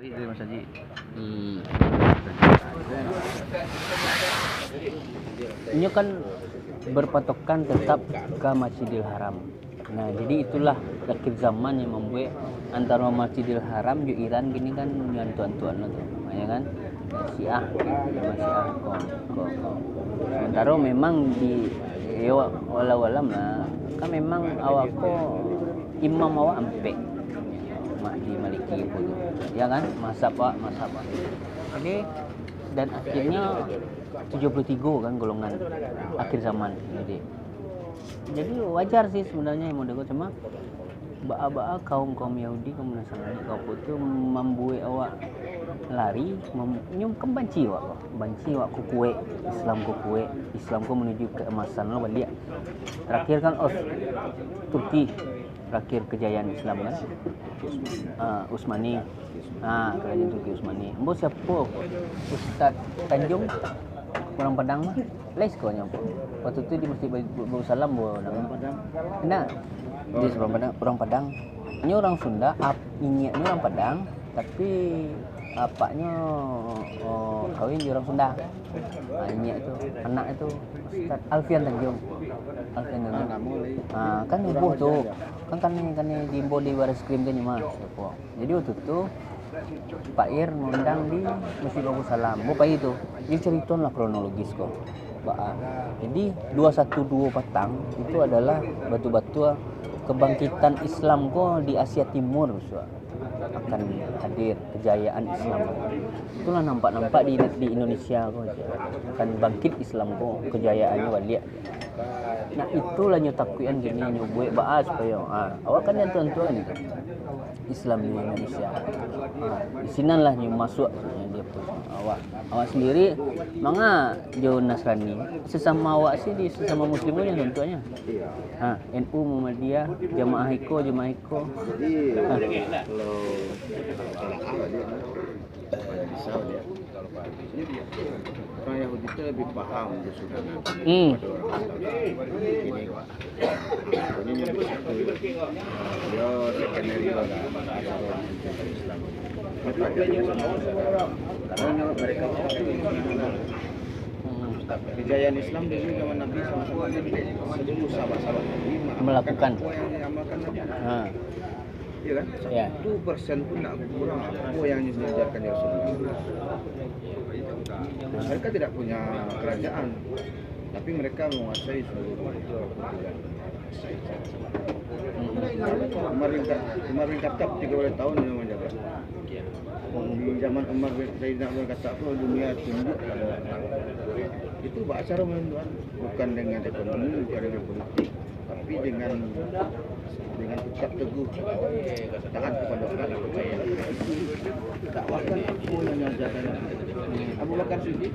Itu Mas Haji. Ini kan berpatokan tetap ke Masjidil Haram. Nah, jadi itulah akhir zaman yang membuat antara Masjidil Haram di Iran gini kan yang tuan-tuan itu, ya kan? Syiah, sama Syiah kok. Sementara memang di walau-walam lah, kan memang awakku imam awak ampe Mahdi Maliki itu, ya kan? Masa pak. Jadi dan akhirnya 73 kan golongan akhir zaman. Jadi wajar sih sebenarnya yang model cuma ba'a kaum Yahudi kaum Nasrani kau itu membuat awak lari nyum banci awak ku kue Islam ku menuju keemasan lo balik terakhir kan Turki terakhir kejayaan Islam kan Utsmani kerajaan Turki Utsmani embo siapa Ustaz Tanjung orang Padang mah les kau nyampe waktu itu di Masjid Baru Salam nah di orang Padang ini orang Sunda ini orang Padang tapi apanya kawin di orang Sunda ini itu anak itu Ustaz Alfian Tanjung kan ibu tuh kan dimbo di baris krim kan cuma jadi waktu itu Pak Ir ngundang di Masjid Baru Salam bapak itu dia cerita lah kronologis kok jadi 212 Patang itu adalah batu-batu kebangkitan Islam kok di Asia Timur akan hadir kejayaan Islam itulah nampak di Indonesia kok akan bangkit Islam kok kejayaannya balik. Nah itulah nyutakuan gini nyubuh bahas supaya awak kan yang tuan-tuan itu Islam di Indonesia di sinilah nyu masuk dia pun awak sendiri manga jauh Nasrani sesama awak sih di sesama muslimin yang tentunya NU Muhammadiyah jamaah Iko Jadi kalau dia orang Yahudi itu lebih paham sudah Nabi ini Pak ini dia sekenari Islam karena mereka kejayaan Islam dulu zaman Nabi sama-sama seluruh sahabat-sahabat melakukan iya kan? 1% pun tak kurang apa yang diajarkan Rasulullah. Mereka tidak punya kerajaan, tapi mereka menguasai seluruh Umar bin Khattab 30 tahun yang menjaga. Di zaman Umar bin Khattab dunia tunduk itu cara menentukan bukan dengan ekonomi, bukan dengan politik, tapi dengan tetap teguh taat kepada Allah dan percaya. Dakwahkan apa yang diajarkan Abu Bakar Siddiq.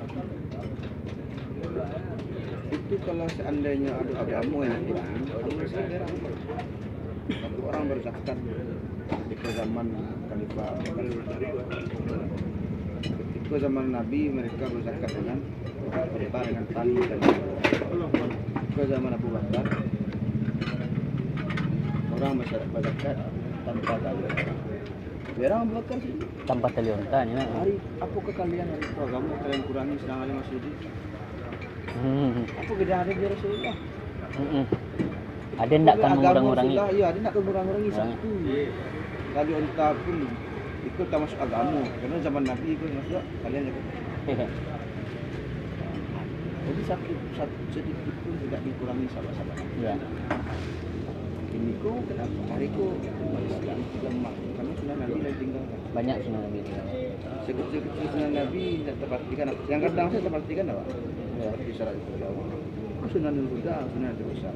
Itu kalau seandainya ada agama yang hilang, satu orang berzakat di zaman Khalifah ketika zaman Nabi mereka berzakat dengan harta dengan tali dan ke zaman Abu Bakar orang masyarakat berzakat tanpa tali. Biarang Abu Bakar sih tanpa tali ontanya. Hari apakah kalian hari itu agama kalian kurangi sedang hari masjid? Apa beda hari dia Rasulullah? Ada ndak kan mengurangi? Iya, ada ndak kan mengurangi satu. Tali onta pun itu termasuk agama karena zaman Nabi itu masuk kalian jaga. Jadi satu sedikit pun tidak dikurangi sahabat-sahabat. Ya. Ini kok kenapa hariku Islam lemah karena sunnah Nabi yang tinggalkan. Banyak sunnah Nabi. Sekut-sekut sunnah Nabi tidak terpastikan. Yang kadang saya terpastikan apa? Ya, di syarat itu. Sunnah Huda, sunnah dosa.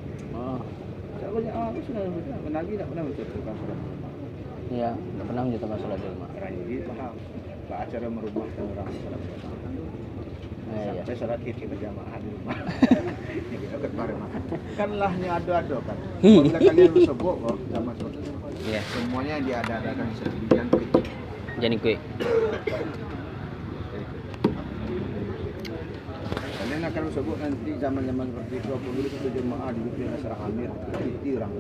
Saya banyak aku sunnah Huda. Nabi tidak pernah mencontohkan sunnah Huda. Iya, tidak pernah mencontohkan salat di rumah. Jadi paham. Cara merubahkan orang salat. Sampai salat Id kita jamaah di rumah. Ini kita kemarin makan. Kan lahnya ado-ado kan. Bila kalian sebut kok zaman seperti itu. Iya. Semuanya diada-adakan sendirian kecil. Jadi kue. Kalian akan sebut nanti zaman-zaman seperti itu apa dulu satu jemaah di Bukit Nasrah Amir itu orang.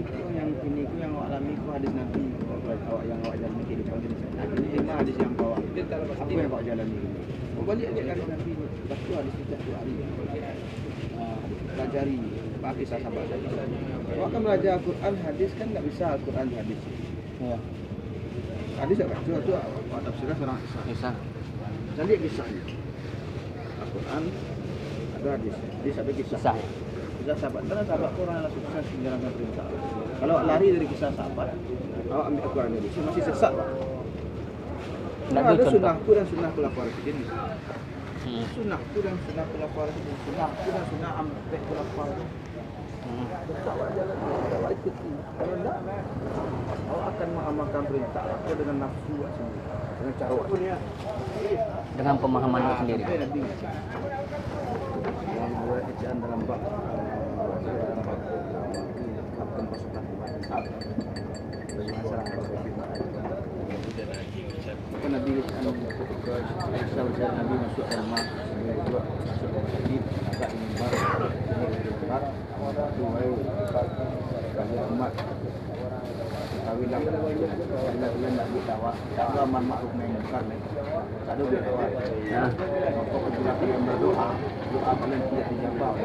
Itu yang ini yang alami hadis Nabi awak yang awak jalani kehidupan ini. Lima hadis yang bawa. Apa yang awak jalani? Balik aja hadis Nabi. Lepas tu hadis kita tu hari. Pelajari pakai sahabat saja. Awak kan belajar Al-Quran hadis kan tak bisa Al-Quran hadis. Ya. Hadis tak baca tu awak tafsirkan seorang kisah. Kisah. Jadi kisahnya. Al-Quran ada hadis. Hadis ada kisah. Kisah. Kisah sahabat. Karena sahabat orang yang sukses menjalankan perintah. Kalau awak lari dari kisah sahabat, awak ambil Al-Quran dari sini masih sesat pak. Nggak Ada contoh. sunnahku dan sunnah khulafaur rasyidin. Sunnahku dan sunnah khulafaur rasyidin. Sunnahku dan sunnah ambek khulafaur. Awak ikuti. Kalau tidak, awak akan mengamalkan perintah atau dengan nafsu awak sendiri, dengan cara awak sendiri. Dengan pemahaman lu sendiri. Sampai Nabi yang buat ejaan dalam bab akan pasukan bagi masyarakat. Maka Nabi Nabi masuk ke rumah, dua masuk ke masjid, agak mimbar, mimbar, dua kalian umat, kawilan, kalian nak berdakwah, dakwah amar ma'ruf nahi munkar, tak ada berdakwah. Maka apabila kalian berdoa, doa kalian tidak dijawab.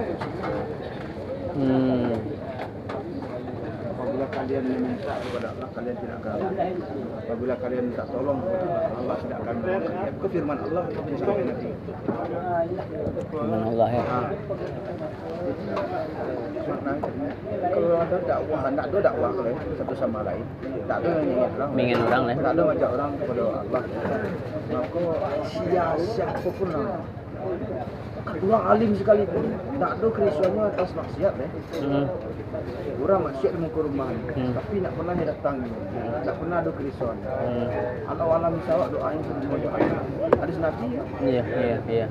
Apabila kalian meminta kepada Allah, kalian tidak akan. Apabila kalian minta tolong kepada Allah, tidak akan. Itu firman Allah yang sampai nanti. Firman Allah ya. Kalau ada dakwah, tak ada dakwah kalian satu sama lain, tak ada yang ingin orang. Ingin orang lah. Tak ada ngajak orang kepada Allah. Maka siapa pun orang. Orang alim sekali pun tak ada kerisuannya atas maksiat Orang maksiat di muka rumah tapi nak pernah dia datang tak pernah ada kerisuan. Allah alam sawak doanya semua doa. Hadis Nabi. Iya.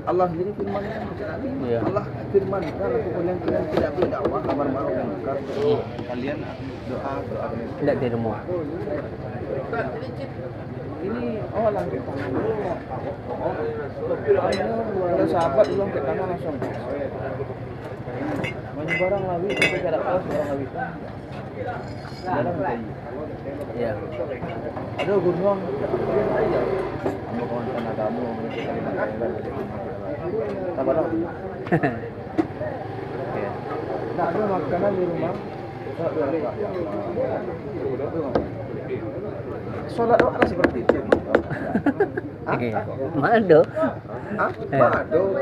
Allah sendiri firman Nabi. Iya. Allah firmankan aku kalian tidak berdakwah amar ma'ruf nahi munkar. Kalian doa Tidak di rumah. Ini orang angkat tangan. Ada sahabat dulu angkat tangan langsung. Banyak barang lawi, tapi tidak tahu barang lawi. Dalam tadi. Ya. Ada gunung. Kamu kawan kamu Sabarlah. Tak ada makanan di rumah. Solat doa seperti itu. Oke. Mado. Mado.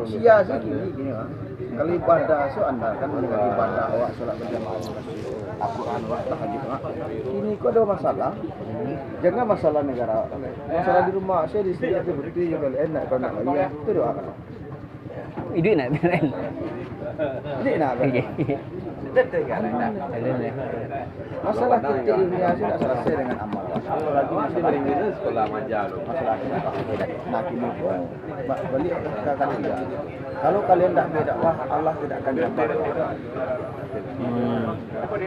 Sia sih gini lah. Kalau ibadah so anda kan dengan ibadah awak solat berjamaah. Al-Quran awak tahajud. Ini kok ada masalah. Jangan masalah negara. Masalah di rumah saya di sini itu berarti juga enak kalau nak lagi itu doakan. Itu nak beran. Ini nak. Masalah kita di dunia ini tidak selesai dengan amal. Lagi masalah ini sekolah majar. Masalah nak kini pun balik akan tidak. Kalau kalian tak berdakwah, Allah tidak akan gambar. Maka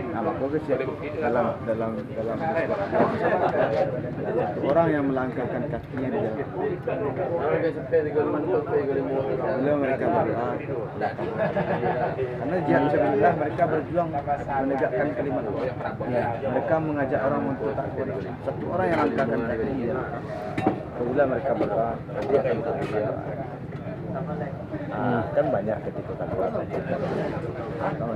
dalam orang yang melangkahkan kakinya di jalan. Bila mereka berdoa, karena jihad fisabilillah mereka berjuang menegakkan kalimat Allah. Mereka mengajak orang untuk takwa. Satu orang yang melangkahkan kakinya, apabila mereka berdoa, dia akan berdoa. Kan banyak ketika takwa. Kamu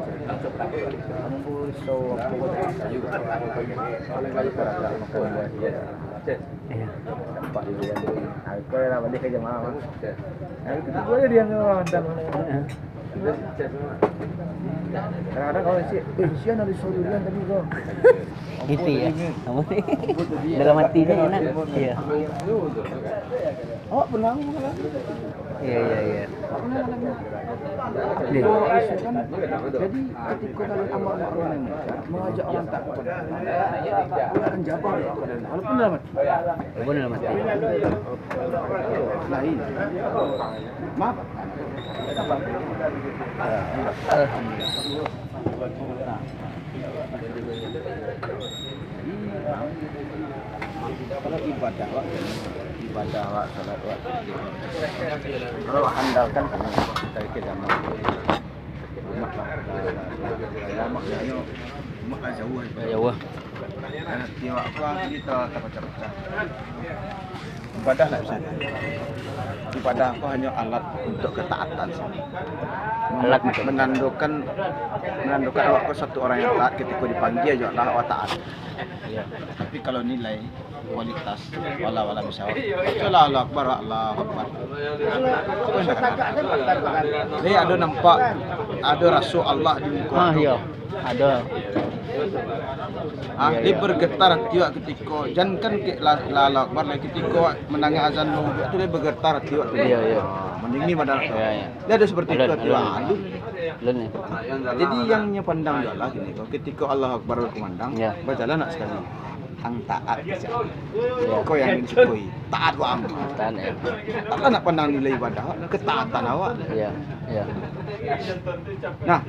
risau apa nampak dia aku dah balik ke jemaah. Itu boleh dia mantan. Kadang-kadang kalau sian dari Surian tadi kau. Gitu ya. Kamu nih. Dalam hatinya enak. Iya. Awak pernah mengalami? Iya. Jadi ketika kalian amar ma'ruf nahi munkar, mengajak orang taat kepada Allah, akan jabar walaupun dalam hati. Walaupun dalam hati. Lain. Maaf. Kalau ibadah awak, salat awak. Kalau handalkan kita ke zaman. Maksudnya cuma jauh aja. Jauh. Karena tiwak apa kita tak pecah-pecah. Ibadah lah bisa. Ibadah aku hanya alat untuk ketaatan sih. Alat menandakan awak satu orang yang taat ketika dipanggil juga lah awak taat. Iya. Tapi kalau nilai kualitas wala bisa. Allahu Akbar, Allahu Akbar. Ini ada nampak ada rasul Allah di muka. Iya. Ada. Dia bergetar hati awak ketika jangan kan Allahu Akbar ketika menangi azan maghrib itu dia bergetar hati awak. Iya. Mending ni padahal. Iya. Dia ada seperti itu hati awak. Lun ni. Jadi yang pandang adalah gini, ketika Allah Akbar berkumandang, Ya. berjalan nak sekali. Hang taat saja. Ya. Kau yang dicukui, taat wa am. Tahan ya. Tak nak pandang nilai ibadah, ketaatan awak. Iya. Iya. Nah,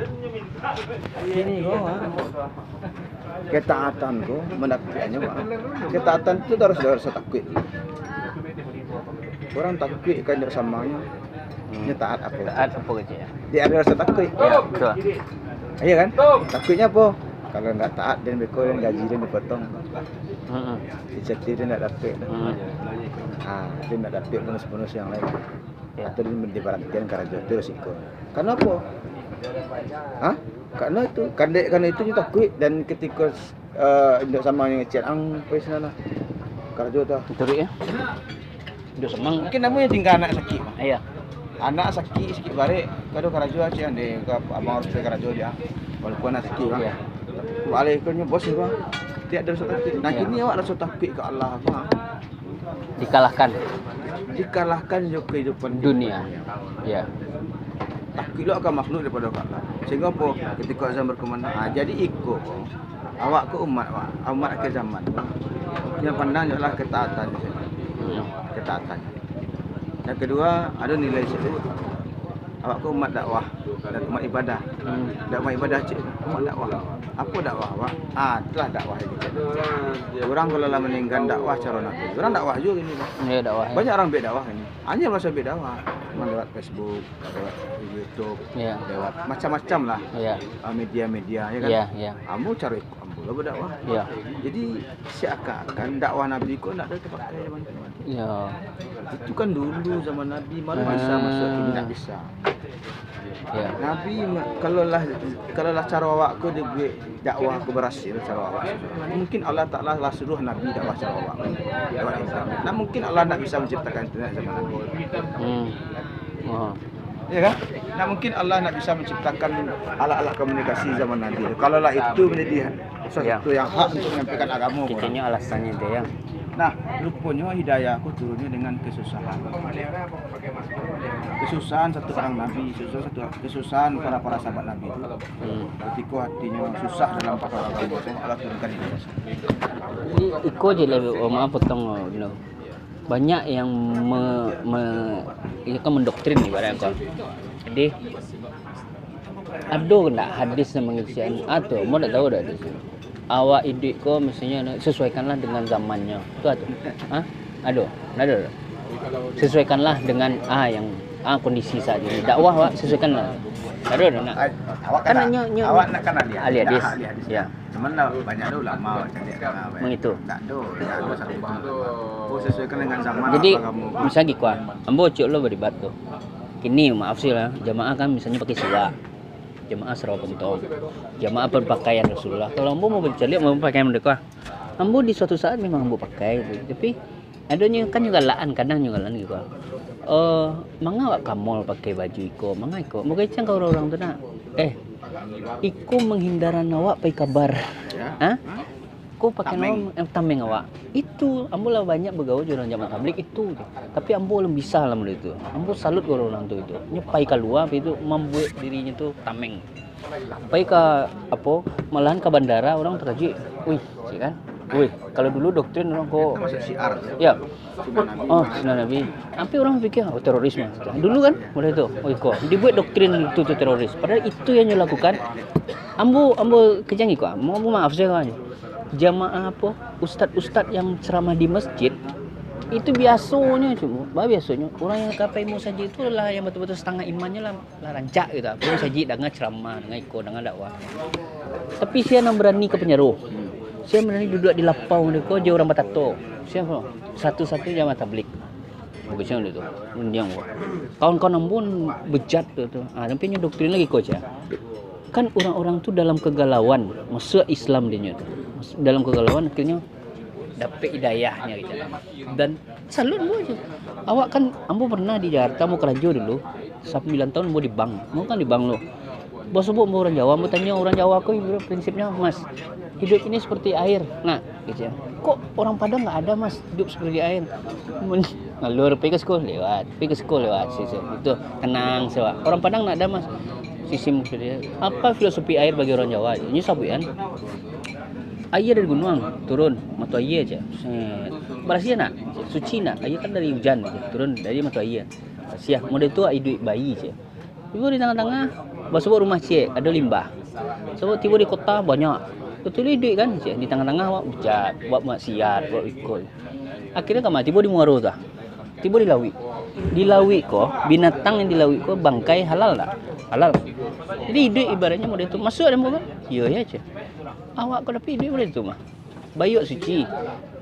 ini kau ketaatan kau menakutkannya wak. Ketaatan itu harus takwid. Orang takwid kan bersamanya. Ini taat apa? Taat apa gitu ya? Dia ada rasa takwid. Iya, betul. Iya kan? Takwidnya apa? Kalau nggak taat dan beko dan gaji dia dipotong. Heeh. Dicetir dia nggak dapat. Dia nggak dapat bonus-bonus yang lain. Ya. Atau dia diperhatikan karena itu resiko. Karena apa? Karena itu kita takwid dan ketika induk sama yang ngechat ang pesana lah. Karena tu. Betul ya. Udah semang. Mungkin namanya tinggal anak sakit. Iya. Anak sakit balik kado karajo aja ande ke abang harus karajo dia. Walaupun anak sakit Iya. Waalaikumsalam bos bang. Tidak ada rasa takut. Nah kini awak rasa takut ke Allah bang. Dikalahkan juga kehidupan Dunia. Ya. Takut lo akan makhluk daripada Allah. Sehingga apa? Ketika azan berkumandang, jadi ikut awak ke umat ke zaman. Yang pandang adalah ketaatan. Ketaatan. Yang kedua ada nilai sendiri. Awak ke umat dakwah dan umat ibadah. Dakwah ibadah cik, umat dakwah. Apa dakwah awak? Itulah dakwah ini. Orang kalau lah meninggal dakwah cara Nabi. Orang dakwah juga ini. Iya dakwah. Banyak orang beda dakwah ini. Hanya masa beda dakwah. Lewat Facebook, lewat YouTube, Iya. lewat macam-macam lah. Iya. Media-media ya kan. Iya. Kamu cari kamu lah berdakwah. Iya. Jadi seakan-akan dakwah Nabi kok tak ada terpakai zaman itu. Iya. Itu kan dulu zaman Nabi malah bisa masuk ini tak bisa. Iya. Nabi kalau lah cara awak ku dia dakwah ku berhasil cara awak. Mungkin Allah Taala lah suruh Nabi dakwah cara awak. Lewat internet. Nah mungkin Allah tak bisa menciptakan internet zaman Nabi. Ya kan? Nah mungkin Allah nak bisa menciptakan alat-alat komunikasi zaman Nabi. Kalau lah itu menjadi sesuatu yang hak untuk menyampaikan agama. Kayaknya alasannya dia yang Nah, rupanya hidayah aku turunnya dengan kesusahan. Kesusahan satu orang Nabi, kesusahan para sahabat Nabi. Ketika hatinya susah dalam perkara agama, Allah turunkan hidayah. Jadi iko je lah, maaf potong no. Banyak yang ini kan mendoktrin ibarat kau. Jadi ada enggak hadis yang mengisian atau mau tak tahu dah hadis. Awak hidup kau misalnya sesuaikanlah dengan zamannya. Tu ada. Ada. Sesuaikanlah dengan yang kondisi saat ini. Dakwah awak sesuaikanlah. Ada nak. Awak kan awak nak kan ahli hadis. Ya. Cuman lah banyak ada ulama macam dia. Mengitu. Tak ada satu bahan. Sesuaikan dengan zaman. Jadi misalnya gitu ambo cok lo beribat tu. Kini maaf sih lah, jamaah kan misalnya pakai siwak. Jamaah serau pentong. Jamaah berpakaian Rasulullah. Kalau ambo mau berceliak mau pakaian mereka. Ambo di suatu saat memang ambo pakai gitu. Tapi adanya kan juga laan kadang juga laan gitu. Mangawak kamu pakai baju iko, iko. Mungkin cang kau orang tu nak. Iko menghindaran awak pai kabar. Kau pakai nama tameng awak. Itu ambo lah banyak bergaul orang zaman tablik itu. Tapi ambo lebih bisa lah itu. Ambo salut orang tu itu. Nyepai keluar itu membuat dirinya tu tameng. Pai ke apa? Malahan ke bandara orang terkejut. Wih, sih kan? Wih, kalau dulu doktrin orang kok masuk syiar. Ya. Sunnah Nabi. Sampai orang fikir terorisme. Dulu kan mulai itu. Kok dibuat doktrin itu teroris. Padahal itu yang dilakukan. Ambo kejangi kok. Mau maaf saya kan. Jamaah apa? Ustad yang ceramah di masjid itu biasanya orang yang kapaimu saja itulah yang betul-betul setengah imannya lah rancak gitu. Belum saja dengan ceramah, dengan ikut, dengan dakwah. Tapi saya nak berani ke penjara. Saya berani duduk di lapau mereka je orang Batato. Saya satu-satunya mata tablik. Macam itu. Mendiang. Kawan-kawan pun bejat tu. Tapi doktrin lagi coach ya. Kan orang-orang tu dalam kegalauan masuk Islam dia tu. Dalam kegalauan akhirnya dapat hidayahnya gitu. Dan salut lu aja. Awak kan ambo pernah di Jakarta mau kerja dulu. 9 tahun mau di bank. Mau kan di bank lo. Bos sebut mau orang Jawa, mau tanya orang Jawa aku prinsipnya Mas, hidup ini seperti air. Nah, gitu ya. Kok orang Padang nggak ada Mas hidup seperti air? Ngalur pergi ke sekolah lewat, itu tenang sewa. Orang Padang nggak ada Mas. Sistem apa filosofi air bagi orang Jawa? Ini sabuan. Air dari gunung turun, matu air aja. Berasnya nak, suci nak. Air kan dari hujan, turun dari matu air. Siah, model tu hidup bayi aja. Ibu di tengah-tengah, sebab rumah cik ada limbah. Sebab tiba di kota banyak. Betul hidup kan cik di tengah-tengah awak bejat, buat maksiat, buat ikut. Akhirnya kamu tiba di Muaro dah. Tiba di Lawi. Di Lawi kok binatang yang di Lawi kok bangkai halal tak? Halal. Jadi hidup ibaratnya model tu masuk ada apa? Ya ya cik. Awak kau dapat hidup model tu mah. Bayuk suci.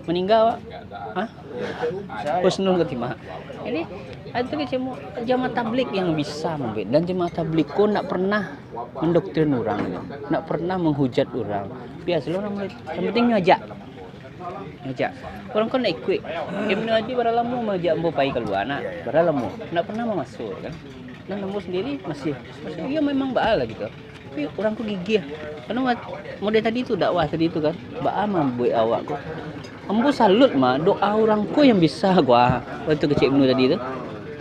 Meninggal awak. Hah? Husnul Khotimah. Ini itu jemaah tablik yang bisa membeda, dan jemaah tablik kok nak pernah mendoktrin orang, nak pernah menghujat orang. Biasa orang yang penting ngajak. Orang kan nak ikut. Ibnu Haji baralamu mengajak ambo pai keluar nak, baralamu nak pernah mau masuk kan. Dan ambo sendiri masih dia memang baal lah gitu. Tapi orang ku gigih. Karena model tadi tu dakwah tadi tu kan, baal membuat awak ku. Ambo salut mah doa orangku yang bisa gua waktu kecil Ibnu tadi tu.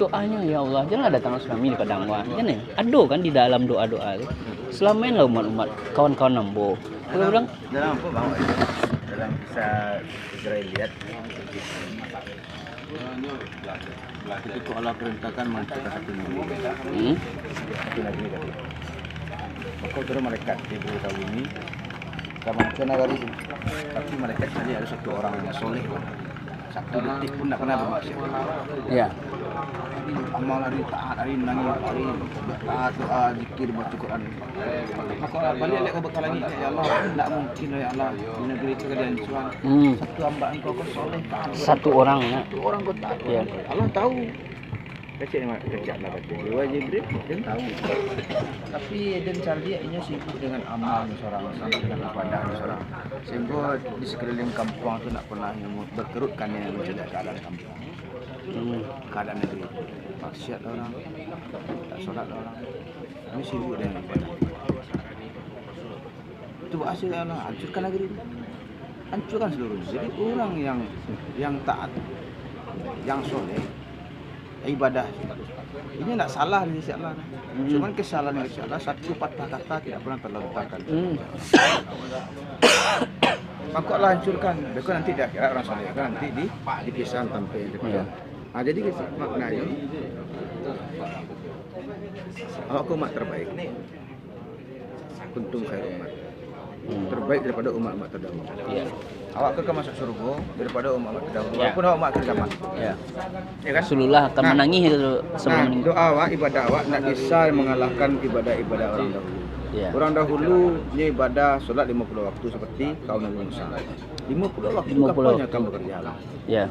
Doanya ya Allah, jangan datang tsunami di Padang wah. Jangan ado kan di dalam doa-doa tu. Selamainlah umat-umat kawan-kawan ambo. Aku bilang dalam apa bang? Dalam bisa Israel lihat. Ketika Allah perintahkan menciptakan satu negeri. Satu negeri tadi. Maka terus mereka di tahun ini sama negara ini. Tapi mereka tadi harus satu orang yang soleh. Satu detik pun tak pernah bermaksiat. ya. Amal hari taat, hari nangis, hari taat, doa, zikir, baca Quran. Maka Allah balik lihat ke bekal lagi. Ya Allah, tak mungkin ya Allah di negeri itu kalian Tuhan. Satu hamba engkau kau soleh. Satu orang ya. Satu orang kau taat. Ya. Allah tahu. Kecil lah kata. Dewa Jibril dia tahu. Tapi dia cari dia ini sibuk dengan amal seorang, sibuk dengan ibadah seorang. Sehingga di sekeliling kampung itu nak pernah berkerutkan yang menjaga keadaan kampung. Keadaan negeri. Maksiat orang, tak solat orang. Ini sibuk dengan ibadah. Itu hasil Allah hancurkan negeri itu. Hancurkan seluruhnya. Jadi orang yang taat, yang soleh, ibadah ini tidak salah di sisi Allah. Cuman kesalahan di sisi Allah satu patah kata tidak pernah terlontarkan. Maka Allah hancurkan. Besok nanti di akhirat orang soleh kan nanti dipisah sampai depan. Nah, jadi maknanya aku umat terbaik. Kuntum khair umat. Terbaik daripada umat-umat terdahulu. Ya. Awak ke masuk surga daripada umat-umat terdahulu. Walaupun awak akhir zaman. Ya. Ya kan? Rasulullah akan menangis itu sebelum meninggal. Doa awak, ibadah awak nak bisa mengalahkan ibadah-ibadah orang dahulu. Ya. Orang dahulu ni ibadah solat 50 waktu seperti kaum Nabi Musa. 50 waktu 50 kapan waktu. akan bekerja. Ya.